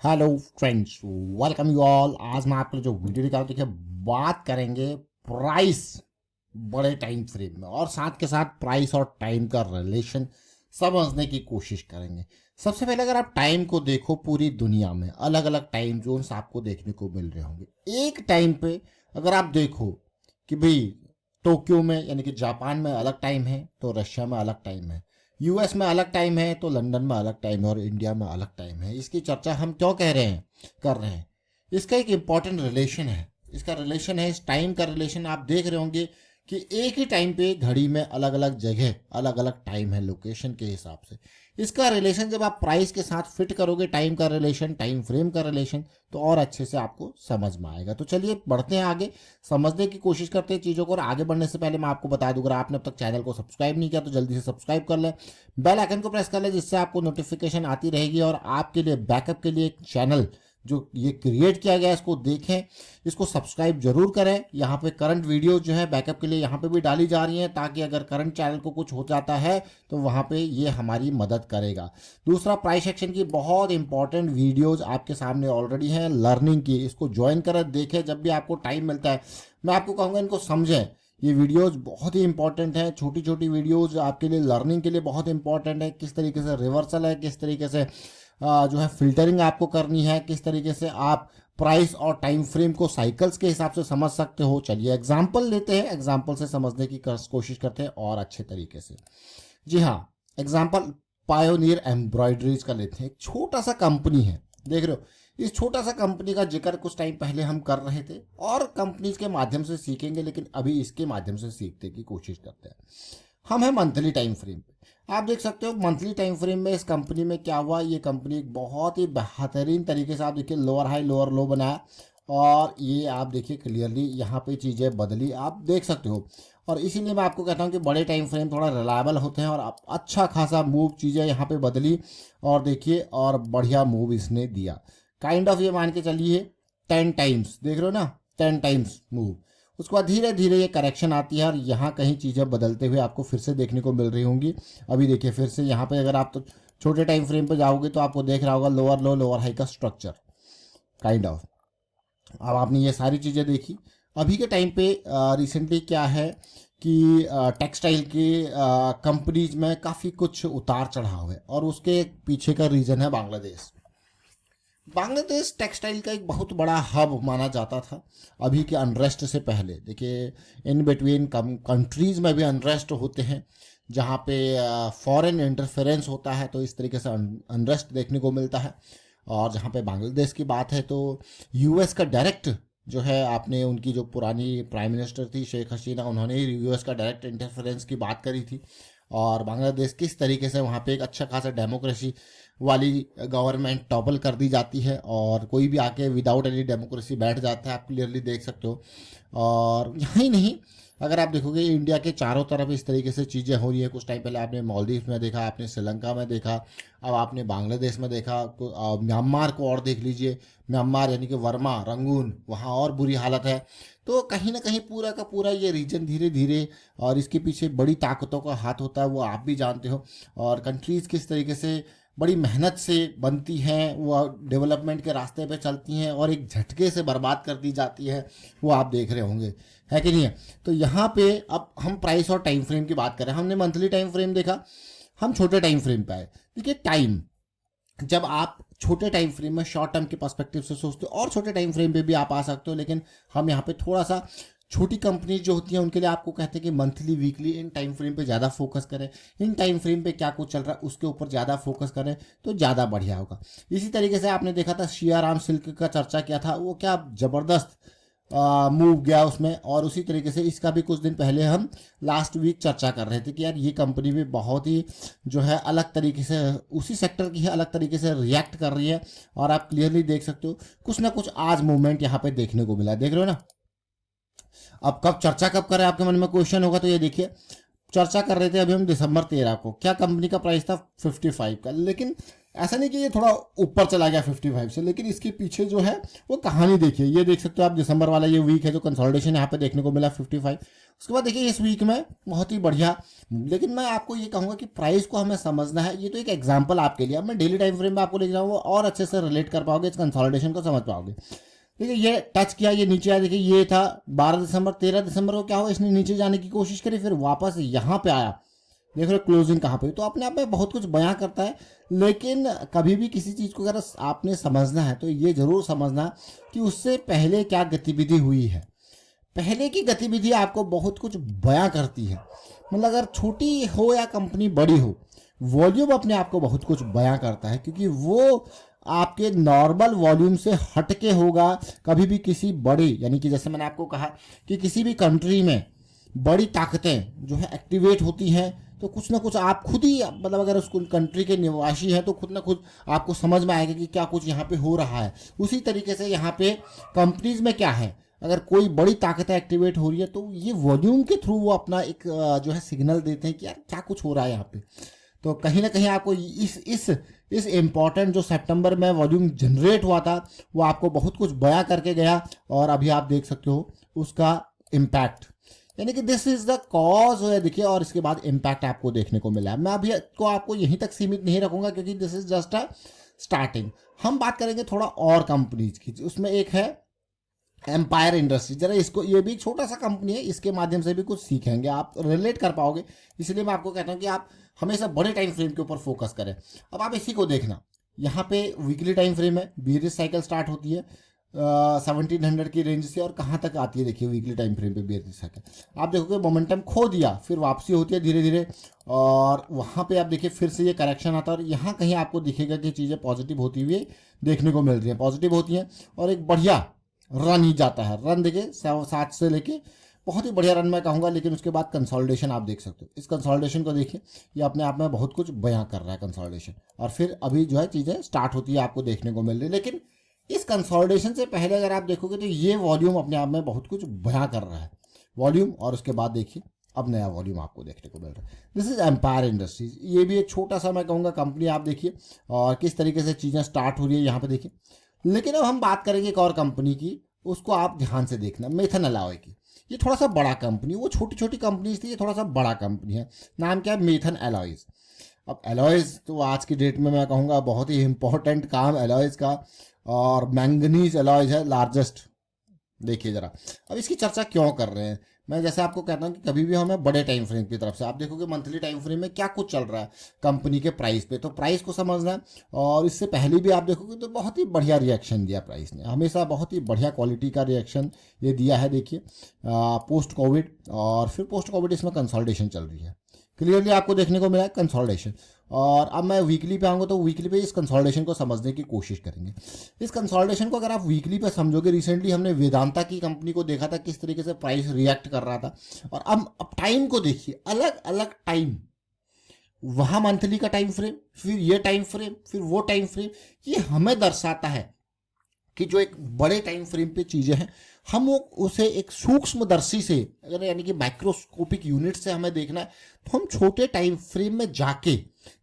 Hello friends, welcome you all. आज मैं आपके लिए जो वीडियो निकाल देखिए बात करेंगे प्राइस बड़े टाइम फ्रेम में, और साथ के साथ प्राइस और टाइम का रिलेशन समझने की कोशिश करेंगे। सबसे पहले अगर आप टाइम को देखो, पूरी दुनिया में अलग अलग टाइम जोन्स आपको देखने को मिल रहे होंगे। एक टाइम पे अगर आप देखो कि भाई टोक्यो में यानी कि जापान में अलग टाइम है, तो रशिया में अलग टाइम है, यूएस में अलग टाइम है, तो लंदन में अलग टाइम है, और इंडिया में अलग टाइम है। इसकी चर्चा हम क्यों कह रहे हैं, कर रहे हैं? इसका एक इम्पॉर्टेंट रिलेशन है। इसका रिलेशन है, इस टाइम का रिलेशन आप देख रहे होंगे कि एक ही टाइम पे घड़ी में अलग अलग जगह अलग अलग टाइम है, लोकेशन के हिसाब से। इसका रिलेशन जब आप प्राइस के साथ फिट करोगे, टाइम का रिलेशन, टाइम फ्रेम का रिलेशन, तो और अच्छे से आपको समझ में आएगा। तो चलिए बढ़ते हैं आगे, समझने की कोशिश करते हैं चीज़ों को। और आगे बढ़ने से पहले मैं आपको बता दूं, अगर आपने अब तक चैनल को सब्सक्राइब नहीं किया तो जल्दी से सब्सक्राइब कर लें, बेल आइकन को प्रेस कर लें, जिससे आपको नोटिफिकेशन आती रहेगी। और आपके लिए बैकअप के लिए एक चैनल जो ये क्रिएट किया गया है, इसको देखें, इसको सब्सक्राइब जरूर करें। यहाँ पे करंट वीडियो जो है बैकअप के लिए यहाँ पे भी डाली जा रही हैं, ताकि अगर करंट चैनल को कुछ हो जाता है तो वहाँ पे ये हमारी मदद करेगा। दूसरा, प्राइस एक्शन की बहुत इंपॉर्टेंट वीडियोज आपके सामने ऑलरेडी हैं लर्निंग की, इसको ज्वाइन करें, देखें जब भी आपको टाइम मिलता है। मैं आपको कहूँगा इनको समझें, ये वीडियोज बहुत ही इंपॉर्टेंट है। छोटी छोटी वीडियोज आपके लिए लर्निंग के लिए बहुत इंपॉर्टेंट है। किस तरीके से रिवर्सल है, किस तरीके से जो है फिल्टरिंग आपको करनी है, किस तरीके से आप प्राइस और टाइम फ्रेम को साइकिल्स के हिसाब से समझ सकते हो। चलिए एग्जाम्पल लेते हैं, एग्जाम्पल से समझने की कोशिश करते हैं और अच्छे तरीके से। जी हाँ, एग्जाम्पल पायोनियर एम्ब्रॉयडरीज का लेते हैं। एक छोटा सा कंपनी है, देख रहे हो। इस छोटा सा कंपनी का जिक्र कुछ टाइम पहले हम कर रहे थे, और कंपनीज के माध्यम से सीखेंगे, लेकिन अभी इसके माध्यम से सीखने की कोशिश करते हैं। हम हैं मंथली टाइम फ्रेम पे। आप देख सकते हो मंथली टाइम फ्रेम में इस कंपनी में क्या हुआ। ये कंपनी एक बहुत ही बेहतरीन तरीके से, आप देखिए, लोअर हाई लोअर लो बनाया, और ये आप देखिए क्लियरली यहाँ पे चीज़ें बदली, आप देख सकते हो। और इसीलिए मैं आपको कहता हूँ कि बड़े टाइम फ्रेम थोड़ा रिलायबल होते हैं, और आप अच्छा खासा मूव चीज़ें यहाँ पे बदली, और देखिए और बढ़िया मूव इसने दिया। काइंड ऑफ ये मान के चलिए 10 टाइम्स, देख रहे हो ना, 10 टाइम्स मूव। उसके बाद धीरे धीरे ये करेक्शन आती है, और यहाँ कहीं चीज़ें बदलते हुए आपको फिर से देखने को मिल रही होंगी। अभी देखिए फिर से यहाँ पे अगर आप तो छोटे टाइम फ्रेम पे जाओगे तो आपको देख रहा होगा लोअर लो लोअर हाई का स्ट्रक्चर, काइंड ऑफ। अब आपने ये सारी चीज़ें देखी। अभी के टाइम पे रिसेंटली क्या है कि टेक्सटाइल के कंपनीज में काफ़ी कुछ उतार चढ़ाव है, और उसके पीछे का रीज़न है बांग्लादेश। बांग्लादेश टेक्सटाइल का एक बहुत बड़ा हब माना जाता था अभी के अनरेस्ट से पहले। देखिए, इन बिटवीन कंट्रीज में भी अनरेस्ट होते हैं, जहाँ पे फॉरेन इंटरफेरेंस होता है, तो इस तरीके से अनरेस्ट देखने को मिलता है। और जहाँ पे बांग्लादेश की बात है, तो यूएस का डायरेक्ट जो है, आपने उनकी जो पुरानी प्राइम मिनिस्टर थी शेख हसीना, उन्होंने ही यूएस का डायरेक्ट इंटरफेरेंस की बात करी थी। और बांग्लादेश किस तरीके से वहाँ पे एक अच्छा खासा डेमोक्रेसी वाली गवर्नमेंट टॉपल कर दी जाती है, और कोई भी आके विदाउट एनी डेमोक्रेसी बैठ जाता है, आप क्लियरली देख सकते हो। और यहाँ ही नहीं, अगर आप देखोगे इंडिया के चारों तरफ इस तरीके से चीज़ें हो रही है। कुछ टाइम पहले आपने मालदीव में देखा, आपने श्रीलंका में देखा, अब आपने बांग्लादेश में देखा, म्यांमार को और देख लीजिए। म्यांमार यानी कि वर्मा रंगून, वहाँ और बुरी हालत है। तो कहीं ना कहीं पूरा का पूरा ये रीजन धीरे धीरे, और इसके पीछे बड़ी ताकतों का हाथ होता है, वो आप भी जानते हो। और कंट्रीज़ किस तरीके से बड़ी मेहनत से बनती हैं, वो डेवलपमेंट के रास्ते पे चलती हैं, और एक झटके से बर्बाद कर दी जाती है, वो आप देख रहे होंगे, है कि नहीं है। तो यहाँ पे अब हम प्राइस और टाइम फ्रेम की बात करें। हमने मंथली टाइम फ्रेम देखा, हम छोटे टाइम फ्रेम पे आए। देखिए टाइम, जब आप छोटे टाइम फ्रेम में शॉर्ट टर्म के पर्सपेक्टिव से सोचते हो, और छोटे टाइम फ्रेम पे भी आप आ सकते हो, लेकिन हम यहाँ पे थोड़ा सा छोटी कंपनी जो होती हैं उनके लिए आपको कहते हैं कि monthly weekly in time frame पे ज़्यादा फोकस करें, इन टाइम फ्रेम पे क्या कुछ चल रहा है उसके ऊपर ज़्यादा फोकस करें, तो ज़्यादा बढ़िया होगा। इसी तरीके से आपने देखा था सियाराम सिल्क का चर्चा किया था, वो क्या ज़बरदस्त मूव गया उसमें। और उसी तरीके से इसका भी कुछ दिन पहले हम लास्ट वीक चर्चा कर रहे थे कि यार ये कंपनी भी बहुत ही जो है अलग तरीके से, उसी सेक्टर की है, अलग तरीके से रिएक्ट कर रही है। और आप क्लियरली देख सकते हो कुछ ना कुछ आज मूवमेंट यहाँ पे देखने को मिला, देख रहे हो ना। अब कब चर्चा कब करें, आपके मन में क्वेश्चन होगा, तो ये देखिए चर्चा कर रहे थे अभी हम दिसंबर 13 को, क्या कंपनी का प्राइस था 55 का, लेकिन ऐसा नहीं कि ये थोड़ा ऊपर चला गया 55 से, लेकिन इसके पीछे जो है वो कहानी देखिए, ये देख सकते हो आप दिसंबर वाला ये वीक है जो कंसोलिडेशन यहाँ पे देखने को मिला 55। उसके बाद देखिए इस वीक में बहुत ही बढ़िया, लेकिन मैं आपको ये कहूँगा कि प्राइस को हमें समझना है। ये तो एक एग्जाम्पल आपके लिए, अब मैं डेली टाइम फ्रेम में आपको ले जाऊँगा और अच्छे से रिलेट कर पाओगे, इस कंसोलिडेशन को समझ पाओगे। देखिए ये टच किया, ये नीचे आया, देखिए ये था 12 दिसंबर, 13 दिसंबर को क्या हुआ, इसने नीचे जाने की कोशिश करी, फिर वापस यहाँ पे आया, देख रहे हो क्लोजिंग कहाँ पे, तो अपने आप में बहुत कुछ बयां करता है। लेकिन कभी भी किसी चीज़ को अगर आपने समझना है तो ये जरूर समझना कि उससे पहले क्या गतिविधि हुई है। पहले की गतिविधि आपको बहुत कुछ बयां करती है, मतलब अगर छोटी हो या कंपनी बड़ी हो, वॉल्यूम अपने आप को बहुत कुछ बयां करता है, क्योंकि वो आपके नॉर्मल वॉल्यूम से हटके होगा। कभी भी किसी बड़ी, यानी कि जैसे मैंने आपको कहा कि किसी भी कंट्री में बड़ी ताकतें जो है एक्टिवेट होती हैं, तो कुछ ना कुछ आप खुद ही, मतलब अगर उस कंट्री के निवासी हैं तो खुद ना खुद आपको समझ में आएगा कि क्या कुछ यहाँ पे हो रहा है। उसी तरीके से यहाँ पे कंपनीज में क्या है, अगर कोई बड़ी ताकतें एक्टिवेट हो रही है तो ये वॉल्यूम के थ्रू वो अपना एक जो है सिग्नल देते हैं कि यार क्या कुछ हो रहा है यहाँ पे। तो कहीं ना कहीं आपको इस इम्पॉर्टेंट जो सितंबर में वॉल्यूम जनरेट हुआ था वो आपको बहुत कुछ बयां करके गया, और अभी आप देख सकते हो उसका इम्पैक्ट, यानी कि दिस इज द कॉज है देखिए, और इसके बाद इम्पैक्ट आपको देखने को मिला है। मैं अभी को आपको यहीं तक सीमित नहीं रखूंगा क्योंकि this is just a starting. हम बात करेंगे थोड़ा और कंपनीज की, उसमें एक है एम्पायर इंडस्ट्री। जरा इसको, ये भी एक छोटा सा कंपनी है, इसके माध्यम से भी कुछ सीखेंगे, आप रिलेट कर पाओगे, इसलिए मैं आपको कहता हूँ कि आप हमेशा बड़े टाइम फ्रेम के ऊपर फोकस करें। अब आप इसी को देखना, यहाँ पे वीकली टाइम फ्रेम है, बेयरिश साइकिल स्टार्ट होती है 1700 की रेंज से और कहाँ तक आती है देखिए वीकली टाइम फ्रेम पे बेयरिश साइकिल। आप देखोगे मोमेंटम खो दिया, फिर वापसी होती है धीरे धीरे, और वहाँ पे आप देखिए फिर से ये करेक्शन आता है, और यहाँ कहीं आपको दिखेगा कि चीज़ें पॉजिटिव होती हुई देखने को मिल रही हैं, पॉजिटिव होती हैं, और एक बढ़िया रन ही जाता है। रन देखिए 7 से लेके बहुत ही बढ़िया रन मैं कहूँगा, लेकिन उसके बाद कंसोलिडेशन आप देख सकते हो। इस कंसोलिडेशन को देखिए, ये अपने आप में बहुत कुछ बयां कर रहा है कंसोलिडेशन, और फिर अभी जो है चीज़ें स्टार्ट होती है आपको देखने को मिल रही है। लेकिन इस कंसोलिडेशन से पहले अगर आप देखोगे तो ये वॉल्यूम अपने आप में बहुत कुछ बयां कर रहा है, वॉल्यूम, और उसके बाद देखिए अब नया वॉल्यूम आपको देखने को मिल रहा है। दिस इज एम्पायर इंडस्ट्रीज, ये भी एक छोटा सा मैं कहूँगा कंपनी, आप देखिए और किस तरीके से चीज़ें स्टार्ट हो रही है यहाँ पे देखिए। लेकिन अब हम बात करेंगे एक और कंपनी की, उसको आप ध्यान से देखना, मेथन अलॉय की। ये थोड़ा सा बड़ा कंपनी, वो छोटी छोटी कंपनीज थी, ये थोड़ा सा बड़ा कंपनी है। नाम क्या है? मेथन अलॉयज। अब अलॉयज तो आज की डेट में मैं कहूँगा बहुत ही इंपॉर्टेंट काम अलॉयज का, और मैंगनीज अलॉयज है लार्जेस्ट। देखिए जरा, अब इसकी चर्चा क्यों कर रहे हैं, मैं जैसे आपको कहता हूँ कि कभी भी हमें बड़े टाइम फ्रेम की तरफ से, आप देखोगे मंथली टाइम फ्रेम में क्या कुछ चल रहा है कंपनी के प्राइस पे, तो प्राइस को समझना है। और इससे पहले भी आप देखोगे तो बहुत ही बढ़िया रिएक्शन दिया प्राइस ने, हमेशा बहुत ही बढ़िया क्वालिटी का रिएक्शन ये दिया है। देखिए पोस्ट कोविड, और फिर पोस्ट कोविड इसमें कंसोलिडेशन चल रही है, क्लियरली आपको देखने को मिला है कंसोलिडेशन। और अब मैं वीकली पे आऊँगा तो वीकली पे इस कंसोलिडेशन को समझने की कोशिश करेंगे। इस कंसोलिडेशन को अगर आप वीकली पे समझोगे, रिसेंटली हमने वेदांता की कंपनी को देखा था किस तरीके से प्राइस रिएक्ट कर रहा था, और अब टाइम को देखिए, अलग अलग टाइम, वहाँ मंथली का टाइम फ्रेम, फिर ये टाइम फ्रेम, फिर वो टाइम फ्रेम, ये हमें दर्शाता है कि जो एक बड़े टाइम फ्रेम पे चीज़ें हैं, हम वो उसे एक सूक्ष्मदर्शी से, अगर यानी कि माइक्रोस्कोपिक यूनिट से हमें देखना है, तो हम छोटे टाइम फ्रेम में जाके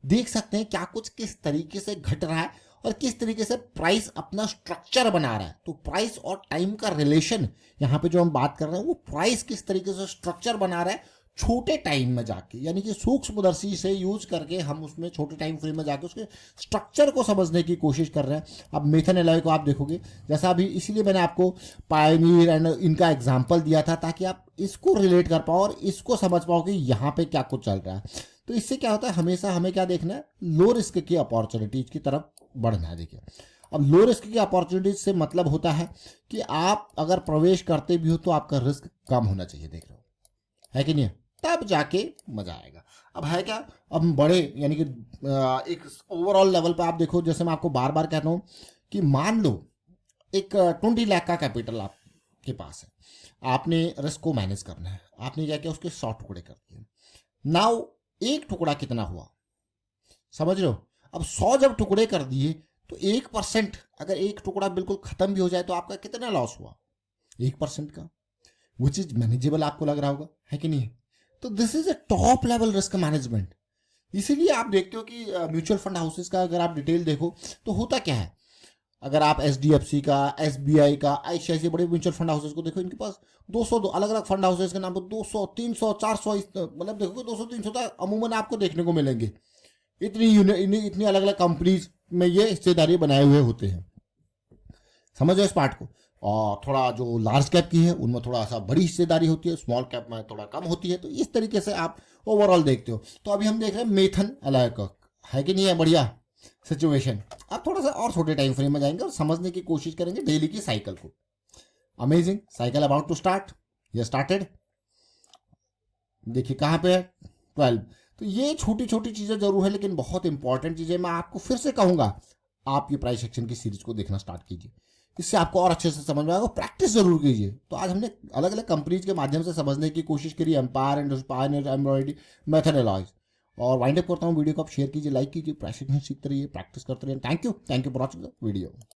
देख सकते हैं क्या कुछ किस तरीके से घट रहा है और किस तरीके से प्राइस अपना स्ट्रक्चर बना रहा है। तो प्राइस और टाइम का रिलेशन यहाँ पे जो हम बात कर रहे हैं, वो प्राइस किस तरीके से स्ट्रक्चर बना रहा है छोटे टाइम में जाके, यानी कि सूक्ष्मदर्शी से यूज करके हम उसमें छोटे टाइम फ्रेम में जाके उसके स्ट्रक्चर को समझने की कोशिश कर रहे हैं। अब मेथन अलॉय को आप देखोगे, जैसा अभी, इसीलिए मैंने आपको पायनियर एंड इनका एग्जांपल दिया था, ताकि आप इसको रिलेट कर पाओ और इसको समझ पाओ कि यहाँ पे क्या कुछ चल रहा है। तो इससे क्या होता है, हमेशा हमें क्या देखना है, लो रिस्क की अपॉर्चुनिटीज की तरफ बढ़ना है। देखिए अब लो रिस्क की अपॉर्चुनिटीज से मतलब होता है कि आप अगर प्रवेश करते भी हो तो आपका रिस्क कम होना चाहिए, देख रहे हो है कि नहीं, तब जाके मजा आएगा। अब है क्या, अब बड़े यानी कि एक ओवरऑल लेवल पे आप देखो, जैसे मैं आपको बार बार कहता हूँ कि मान लो एक 20 लाख का कैपिटल आपके पास है, आपने रिस्क को मैनेज करना है, आपने क्या किया, उसके 100 टुकड़े कर दिए। नाउ एक टुकड़ा कितना हुआ, समझ रहे हो? अब 100 जब टुकड़े कर दिए तो 1%, अगर एक टुकड़ा बिल्कुल खत्म भी हो जाए तो आपका कितना लॉस हुआ, 1% का, विच इज मैनेजेबल, आपको लग रहा होगा है कि नहीं। तो this is a top level risk management. इसीलिए आप देखते हो कि म्यूचुअल फंड हाउसेस का अगर आप डिटेल देखो तो होता क्या है, अगर आप HDFC का, SBI का, ICICI बड़े म्यूचुअल फंड हाउसेस को देखो, इनके पास 200 अलग अलग फंड हाउसेस के नाम पर 200, 300, 400, मतलब देखोगे 200, 300 तक अमूमन आपको देखने को मिलेंगे। इतनी अलग अलग कंपनीज में ये हिस्सेदारी बनाए हुए होते हैं। समझो इस पार्ट को। और थोड़ा जो लार्ज कैप की है उनमें थोड़ा सा बड़ी हिस्सेदारी होती है, स्मॉल कैप में थोड़ा कम होती है। तो इस तरीके से आप ओवरऑल देखते हो। तो अभी हम देख रहे हैं मेथन अलग है कि नहीं है, बढ़िया सिचुएशन। अब थोड़ा सा और छोटे टाइम फ्रेम में जाएंगे और समझने की कोशिश करेंगे डेली की साइकिल को। Amazing cycle about to start, ये स्टार्टेड। देखिए कहाँ पे है 12। तो ये छोटी छोटी चीजें जरूर है लेकिन बहुत इंपॉर्टेंट चीजें। मैं आपको फिर से कहूंगा आप ये प्राइस एक्शन की सीरीज को देखना स्टार्ट कीजिए, इससे आपको और अच्छे से समझ में आएगा। प्रैक्टिस जरूर कीजिए। तो आज हमने अलग अलग कंपनीज के माध्यम से समझने की कोशिश करी, एम्पायर एम्ब्रॉयडरी, मेथड एलॉयज। और वाइंड अप करता हूँ वीडियो को। आप शेयर कीजिए, लाइक कीजिए, प्राइस एक्शन सीखते रहिए, प्रैक्टिस करते रहिए। Thank you for watching the video.